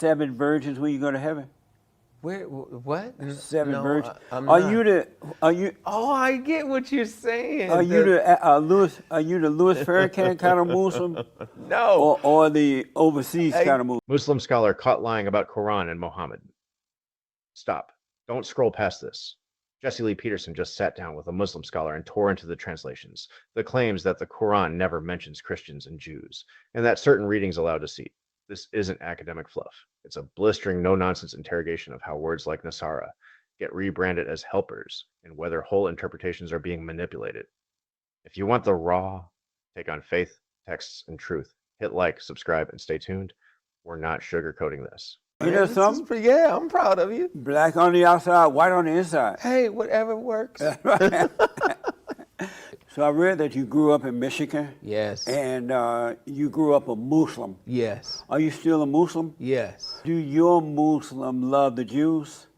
7 virgins when you go to heaven? Where? What? 7 No, virgins. I'm Are not. you the? Are you? Oh, I get what you're saying. Are you the Louis? Are you the Louis Farrakhan kind of Muslim, No. or the overseas kind of Muslim? Muslim scholar caught lying about Quran and Muhammad. Stop. Don't scroll past this. Jesse Lee Petersen just sat down with a Muslim scholar and tore into the translations, the claims that the Quran never mentions Christians and Jews, and that certain readings allow deceit. This isn't academic fluff. It's a blistering, no-nonsense interrogation of how words like Nasara get rebranded as helpers and whether whole interpretations are being manipulated. If you want the raw take on faith, texts, and truth, hit like, subscribe, and stay tuned. We're not sugarcoating this. You know something? Yeah, I'm proud of you. Black on the outside, white on the inside. Hey, whatever works. So I read that you grew up in Michigan. Yes. And you grew up a Muslim. Yes. Are you still a Muslim? Yes. Do your Muslim love the Jews?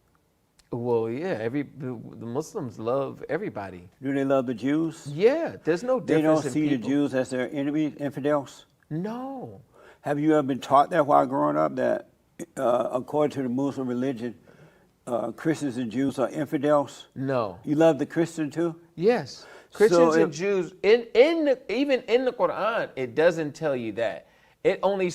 Well, yeah. The Muslims love everybody. Do they love the Jews? Yeah. There's no difference. They don't see the Jews as their enemies, infidels? No. Have you ever been taught that while growing up, that according to the Muslim religion, Christians and Jews are infidels? No. You love the Christian too? Yes. Christians and Jews, even in the Quran, it doesn't tell you that. It only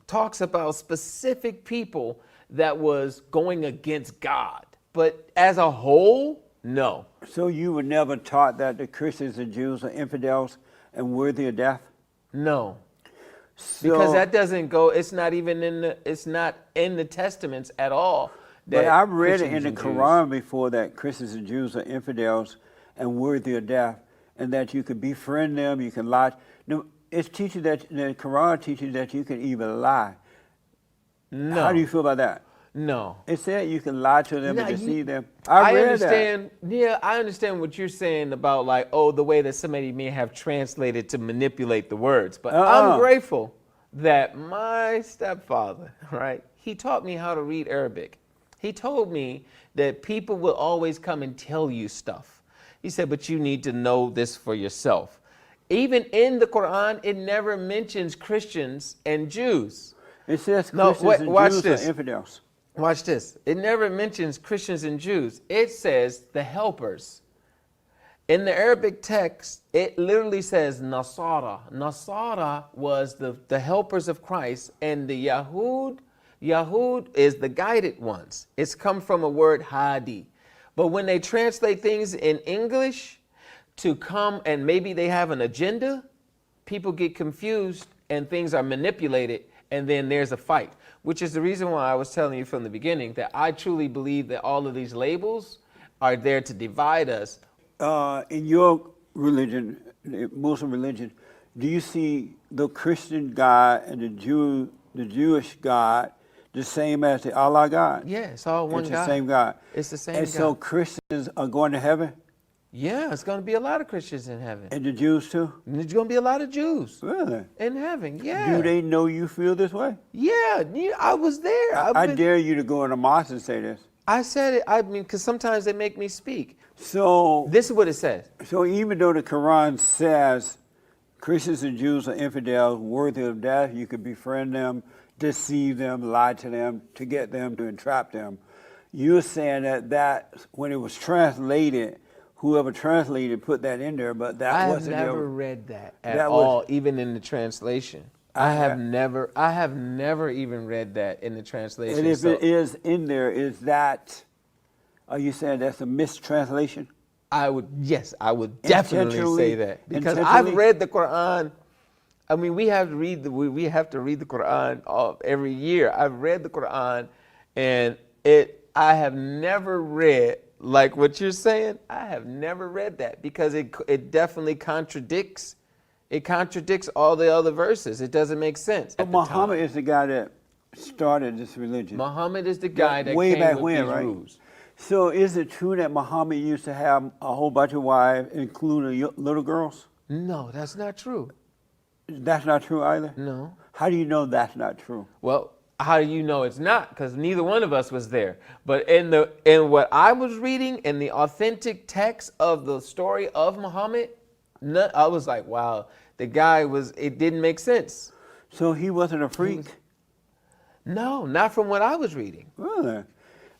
talks about specific people that was going against God. But as a whole, no. So you were never taught that the Christians and Jews are infidels and worthy of death? No. So, Because that doesn't go, it's not in the Testaments at all. But I've read it in the Quran before that Christians and Jews are infidels and worthy of death, and that you can befriend them, you can lie. No, it's teaching that the Quran teaches that you can even lie. No. How do you feel about that? No. It said you can lie to them and deceive them. I read understand. That. Yeah, I understand what you're saying about the way that somebody may have translated to manipulate the words. But I'm grateful that my stepfather, right, he taught me how to read Arabic. He told me that people will always come and tell you stuff. He said, but you need to know this for yourself. Even in the Quran, it never mentions Christians and Jews. It says Christians and Jews are infidels. Watch this. It never mentions Christians and Jews. It says the helpers. In the Arabic text, it literally says Nasara. Nasara was the helpers of Christ, and the Yahud is the guided ones. It's come from a word Hadi. But when they translate things in English to come and maybe they have an agenda, people get confused and things are manipulated, and then there's a fight, which is the reason why I was telling you from the beginning that I truly believe that all of these labels are there to divide us. In your religion, the Muslim religion, do you see the Christian God and the Jewish God the same as the Allah God? Yeah, it's all one God. It's the same God. It's the same God. God. And so Christians are going to heaven? Yeah, it's going to be a lot of Christians in heaven. And the Jews too? And there's going to be a lot of Jews. Really? In heaven, yeah. Do they know you feel this way? Yeah, I was there. I dare you to go in a mosque and say this. I said it, because sometimes they make me speak. So this is what it says. So even though the Quran says Christians and Jews are infidels, worthy of death, you could befriend them, deceive them, lie to them, to get them, to entrap them. You're saying that when it was translated, whoever translated put that in there, but that wasn't. I have never read that at all, even in the translation. I have never even read that in the translation. And if it is in there, is that, are you saying that's a mistranslation? I would definitely say that, because I've read the Quran. I mean, we have to read the Quran every year. I've read the Quran, and I have never read like what you're saying. I have never read that, because it definitely contradicts. It contradicts all the other verses. It doesn't make sense. But Muhammad is the guy that started this religion. Muhammad is the guy that way came back with when, these right? rules. So is it true that Muhammad used to have a whole bunch of wives, including little girls? No, that's not true. That's not true either? No. How do you know that's not true? Well, how do you know it's not? Because neither one of us was there. But in what I was reading in the authentic text of the story of Muhammad, I was like, wow, the guy it didn't make sense. So he wasn't a freak? No, not from what I was reading. Really?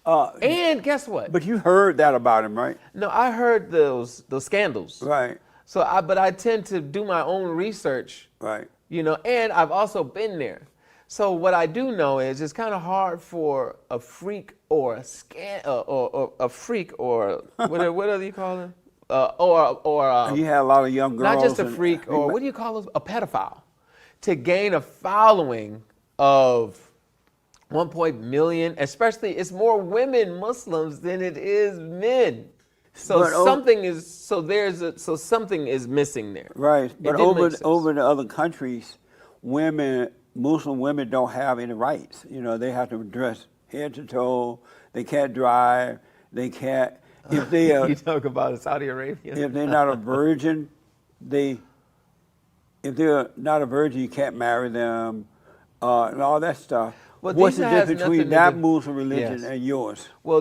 And guess what? But you heard that about him, right? No, I heard those scandals. Right, So but I tend to do my own research, right. and I've also been there. So what I do know is it's kind of hard for a freak or or a freak or what do you call them? And you had a lot of young girls. Not just a freak or what do you call them? A pedophile, to gain a following of 1 million, especially it's more women Muslims than it is men. So But something is missing there. Right, but didn't make sense. over in the other countries, Muslim women don't have any rights. They have to dress head to toe. They can't drive. They can't. If they You talk about Saudi Arabia. if they're not a virgin, if they're not a virgin, you can't marry them, and all that stuff. Well, What's these the has difference nothing between to that do- Muslim religion Yes. and yours? Well,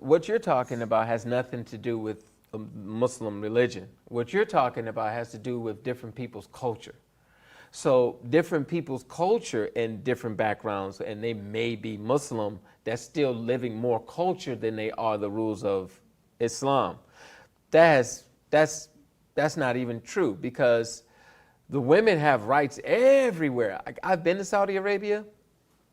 what you're talking about has nothing to do with Muslim religion. What you're talking about has to do with different people's culture. So different people's culture and different backgrounds, and they may be Muslim, that's still living more culture than they are the rules of Islam. That's not even true, because the women have rights everywhere. I've been to Saudi Arabia,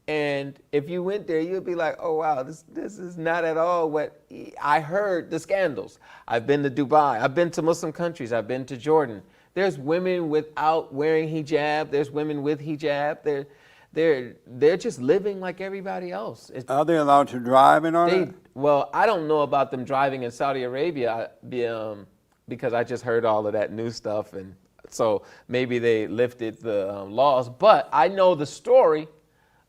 and if you went there, you'd be like, oh wow, this is not at all what I heard the scandals. I've been to Dubai, I've been to Muslim countries, I've been to Jordan. There's women without wearing hijab, there's women with hijab. They're just living like everybody else. Are they allowed to drive and all that? Well, I don't know about them driving in Saudi Arabia because I just heard all of that new stuff, and so maybe they lifted the laws. But I know the story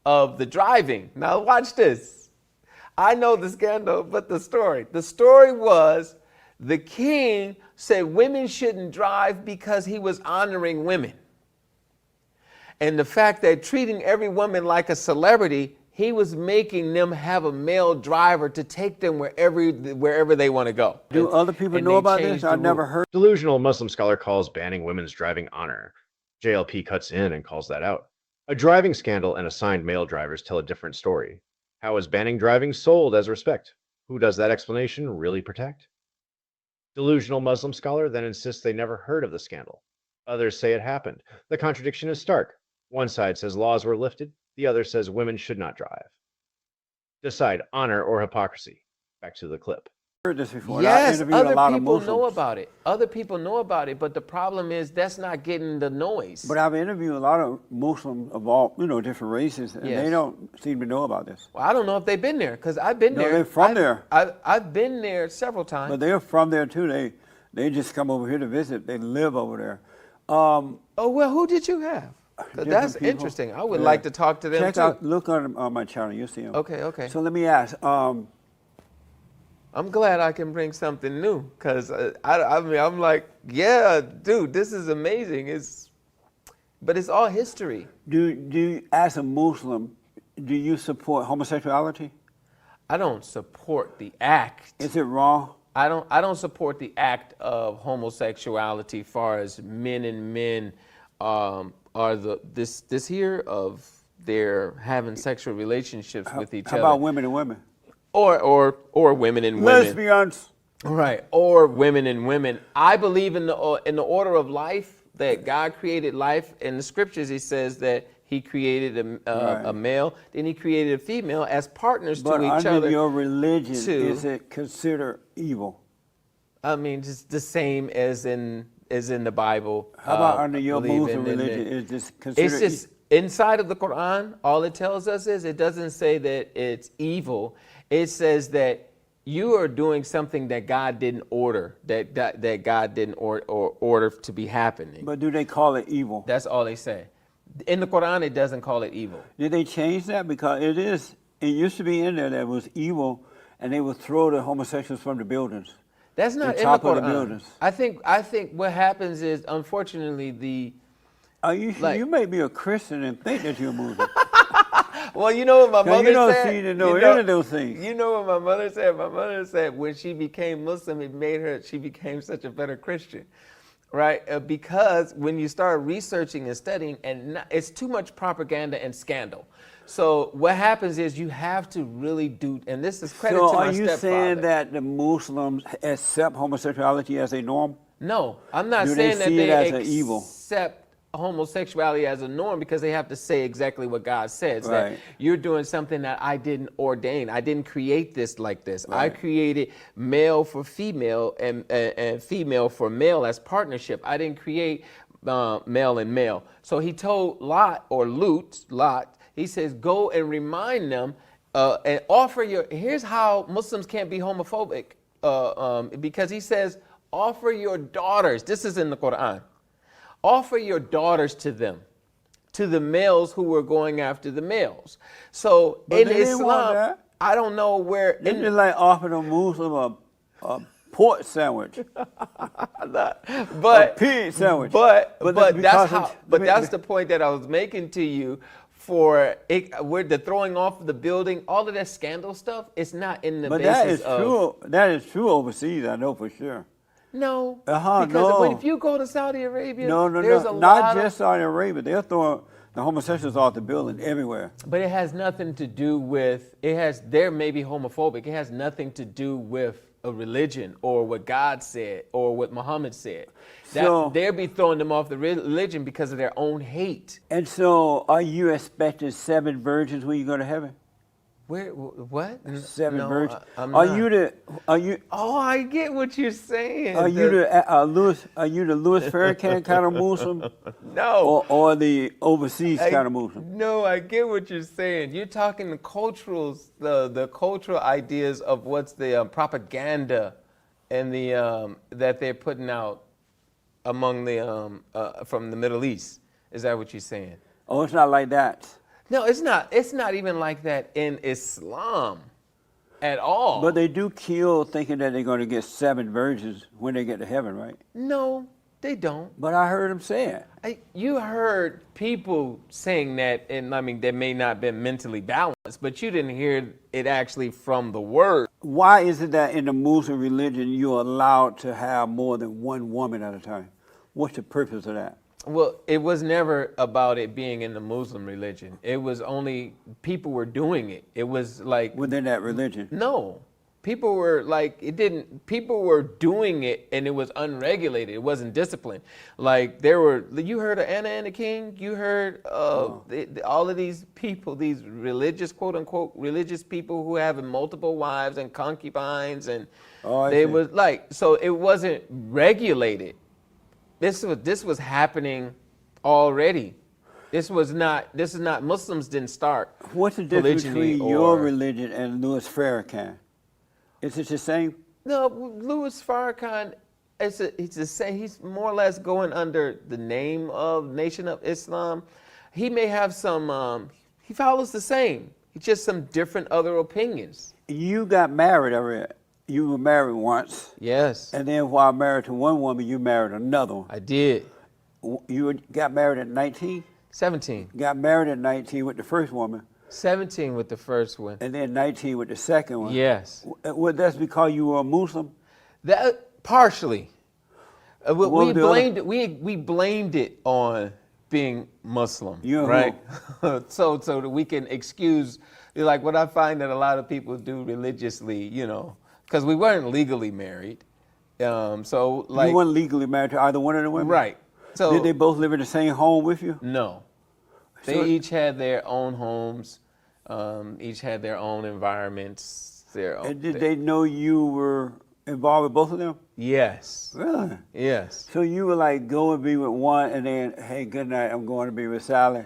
of the driving. Now watch this. I know the scandal, but the story. The story was the king said women shouldn't drive because he was honoring women. And the fact that treating every woman like a celebrity, he was making them have a male driver to take them wherever they want to go. Do other people And know they about changed this? the I've never rule. heard. Delusional Muslim scholar calls banning women's driving honor. JLP cuts in and calls that out. A driving scandal and assigned male drivers tell a different story. How is banning driving sold as respect? Who does that explanation really protect? Delusional Muslim scholar then insists they never heard of the scandal. Others say it happened. The contradiction is stark. One side says laws were lifted, the other says women should not drive. Decide honor or hypocrisy. Back to the clip. Heard this before. I Yes, interviewed a other lot of people Muslims. know about it. Other people know about it, but the problem is that's not getting the noise. But I've interviewed a lot of Muslims of all, different races, and Yes. they don't seem to know about this. Well, I don't know if they've been there, because I've been No, there. they're from there. I've been there several times. But they're from there too. They just come over here to visit. They live over there. Oh, well, who did you have? 'Cause Different that's people. interesting. I would Yeah. like to talk to them Check too. out, look on my channel. You'll see them. Okay. So let me ask. I'm glad I can bring something new, because I mean, I'm like, yeah, dude, this is amazing. But it's all history. Do you, as a Muslim, do you support homosexuality? I don't support the act. Is it wrong? I don't support the act of homosexuality, far as men and men are this here of they're having sexual relationships with each How other. about women and women? Or women and women. Lesbians. Right, or women and women. I believe in the order of life, that God created life. In the scriptures, He says that He created a male, then He created a female as partners But to each under other. your religion, to- is it considered evil? I mean, just the same as in the Bible. How about under your believe Muslim in religion? it. Is this considered? It's just inside of the Quran. All it tells us is it doesn't say that it's evil. It says that you are doing something that God didn't order, that God didn't order to be happening. But do they call it evil? That's all they say. In the Quran, it doesn't call it evil. Did they change that? Because it used to be in there that it was evil, and they would throw the homosexuals from the buildings. That's not The in the top of the Quran. buildings. I think what happens is, unfortunately, You may be a Christian and think that you're a Muslim. well, you know what my Now, mother you don't said? seem to know any of those things. You know what my mother said? My mother said when she became Muslim, she became such a better Christian. right? Because when you start researching and studying, it's too much propaganda and scandal. So what happens is you have to really do, and this is credit So to my are you stepfather. saying that the Muslims accept homosexuality as a norm? No, I'm not Do they saying that see it they as an evil? accept homosexuality as a norm, because they have to say exactly what God says. That Right. you're doing something that I didn't ordain. I didn't create this like this. I Right. created male for female and female for male as partnership. I didn't create male and male. So he told Lot, he says, go and remind them and offer your, here's how Muslims can't be homophobic, because he says, offer your daughters. This is in the Quran. Offer your daughters to them, to the males who were going after the males. So But in they didn't want Islam, that. I don't know where. They just like offering a Muslim a pork sandwich, but a pig sandwich. But because that's of- how. But that's the point that I was making to you. For it, where the throwing off of the building, all of that scandal stuff, it's not in the But basis that is of. true. That is true overseas. I know for sure. No, Uh-huh, because no. if you go to Saudi Arabia, No, there's a not lot just Saudi Arabia. They're throwing the homosexuals off the building everywhere. But it has nothing to do with, they're maybe homophobic. It has nothing to do with a religion or what God said or what Muhammad said. So- They'll be throwing them off the religion because of their own hate. And so, are you expecting 7 virgins when you go to heaven? What? 7 No, virgins. I'm Are not. you? Oh, I get what you're saying. Are you the Louis? Are you the Louis Farrakhan kind of Muslim, No. or the overseas kind of Muslim? No, I get what you're saying. You're talking the cultural ideas of what's the propaganda and the that they're putting out among the from the Middle East. Is that what you're saying? Oh, it's not like that. No, it's not. It's not even like that in Islam at all. But they do kill thinking that they're going to get 7 virgins when they get to heaven, right? No, they don't. But I heard them say it. You heard people saying that, and I mean, they may not have been mentally balanced, but you didn't hear it actually from the word. Why is it that in the Muslim religion you're allowed to have more than one woman at a time? What's the purpose of that? Well, it was never about it being in the Muslim religion. It was only people were doing it. It was like, Within that religion? no. People were like, people were doing it and it was unregulated. It wasn't disciplined. Like you heard of Anna and the King? You heard of all of these people, these religious, quote unquote, religious people who have multiple wives and concubines, and I they see. was like, so it wasn't regulated. This was happening already. This is not, Muslims didn't start. What's the difference polygyny between your or- religion and Louis Farrakhan? Is it the same? No, Louis Farrakhan, he's more or less going under the name of Nation of Islam. He may have some, he follows the same. It's just some different other opinions. You got married already. You were married once, Yes, and then while married to one woman, you married another one. I did. You got married at 19? 17. Got married at 19 with the first woman, 17 with the first one. and then 19 with the second one. Yes. Well, that's because you were a Muslim? That partially. We was the blamed it. We blamed it on being Muslim, You right? so that we can excuse, like what I find that a lot of people do religiously, because we weren't legally married. So like You weren't legally married to either one of the women? right. So Did they both live in the same home with you? no, they So- each had their own homes, each had their own environments. And did they know you were involved with both of them? Yes. Really? Yes. So you would like go and be with one, and then, hey, good night, I'm going to be with Sally.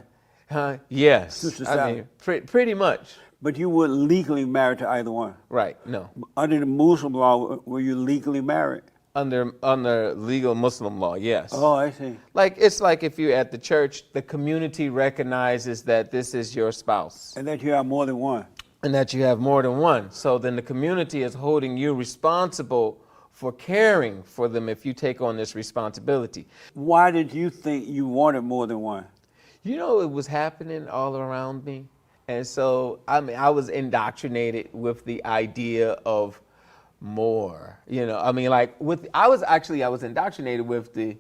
Yes. Sister I Sally. mean, pretty much. But you weren't legally married to either one. Right. No. Under the Muslim law, were you legally married? Under legal Muslim law, yes. Oh, I see. Like it's like if you're at the church, the community recognizes that this is your spouse And that you have more than one. and that you have more than one. So then the community is holding you responsible for caring for them if you take on this responsibility. Why did you think you wanted more than one? It was happening all around me. And so, I was indoctrinated with the idea of more, I was indoctrinated with the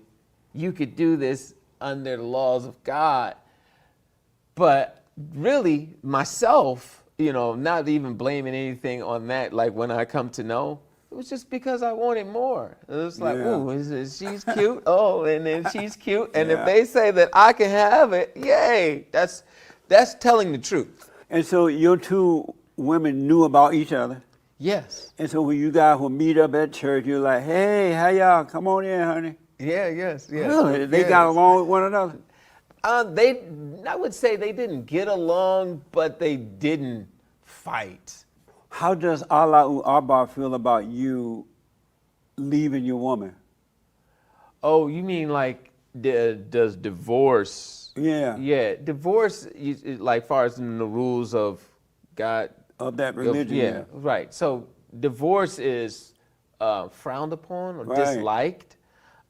you could do this under the laws of God. But really, myself, not even blaming anything on that, like when I come to know, it was just because I wanted more. It was like, Yeah. ooh, she's cute. Oh, and then she's cute. And if Yeah. they say that I can have it, yay. That's telling the truth. And so your two women knew about each other. Yes. And so when you guys would meet up at church, you're like, hey, how y'all? Come on in, honey. Yeah, yes. Really? They Yes. got along with one another? I would say they didn't get along, but they didn't fight. How does Allah Akbar feel about you leaving your woman? Oh, you mean like does divorce? Yeah. Yeah, divorce, like far as in the rules of God. Of that religion? Yeah, right. So divorce is frowned upon or Right. disliked,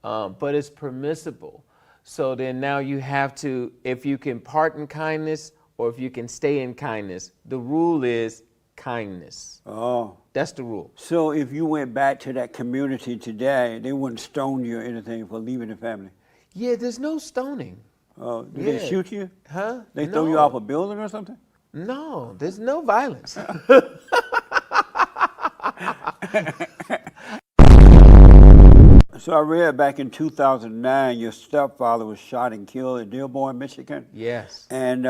but it's permissible. So then now you have to, if you can part in kindness or if you can stay in kindness, the rule is kindness. Oh. That's the rule. So if you went back to that community today, they wouldn't stone you or anything for leaving the family? Yeah, there's no stoning. Oh, do Yeah. they shoot you? Huh? They throw you No. off a building or something? No, there's no violence. So I read back in 2009, your stepfather was shot and killed in Dearborn, Michigan. Yes. And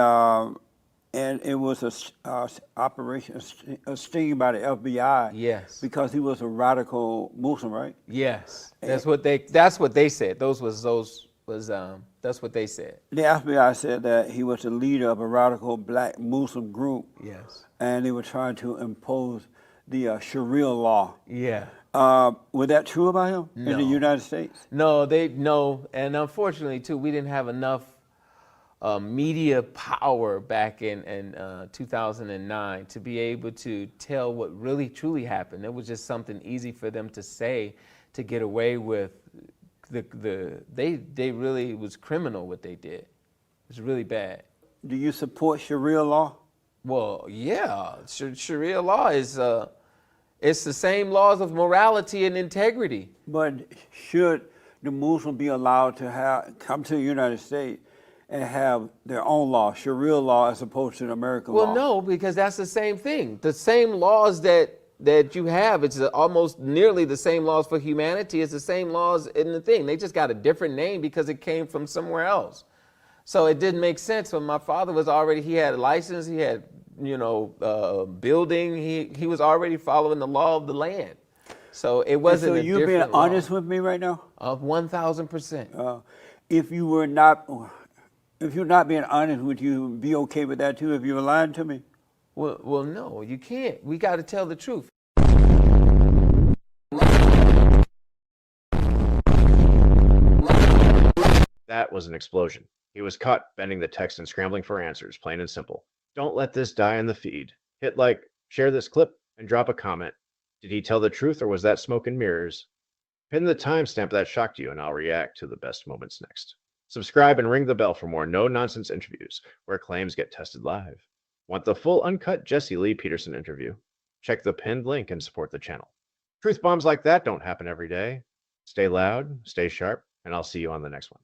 it was a operation, a sting by the FBI. Yes. Because he was a radical Muslim, right? Yes. That's what they said. That's what they said. The FBI said that he was the leader of a radical black Muslim group. Yes. And they were trying to impose the Sharia law. Yeah. Was that true about him in the No. United States? No, and unfortunately too, we didn't have enough media power back in 2009 to be able to tell what really truly happened. It was just something easy for them to say to get away with. They really, it was criminal what they did. It was really bad. Do you support Sharia law? Well, yeah, Sharia law is it's the same laws of morality and integrity. But should the Muslim be allowed to come to the United States and have their own law, Sharia law, as opposed to the American law? Well, no, because that's the same thing. The same laws that you have, it's almost nearly the same laws for humanity. It's the same laws in the thing. They just got a different name because it came from somewhere else. So it didn't make sense. When my father he had a license, he had, building. He was already following the law of the land. So it wasn't so a you're different being law. honest with me right now? Of 1,000%. If you're not being honest, would you be okay with that too if you were lying to me? Well, no, you can't. We got to tell the truth. That was an explosion. He was caught bending the text and scrambling for answers, plain and simple. Don't let this die in the feed. Hit like, share this clip, and drop a comment. Did he tell the truth or was that smoke and mirrors? Pin the timestamp that shocked you and I'll react to the best moments next. Subscribe and ring the bell for more no-nonsense interviews where claims get tested live. Want the full uncut Jesse Lee Petersen interview? Check the pinned link and support the channel. Truth bombs like that don't happen every day. Stay loud, stay sharp, and I'll see you on the next one.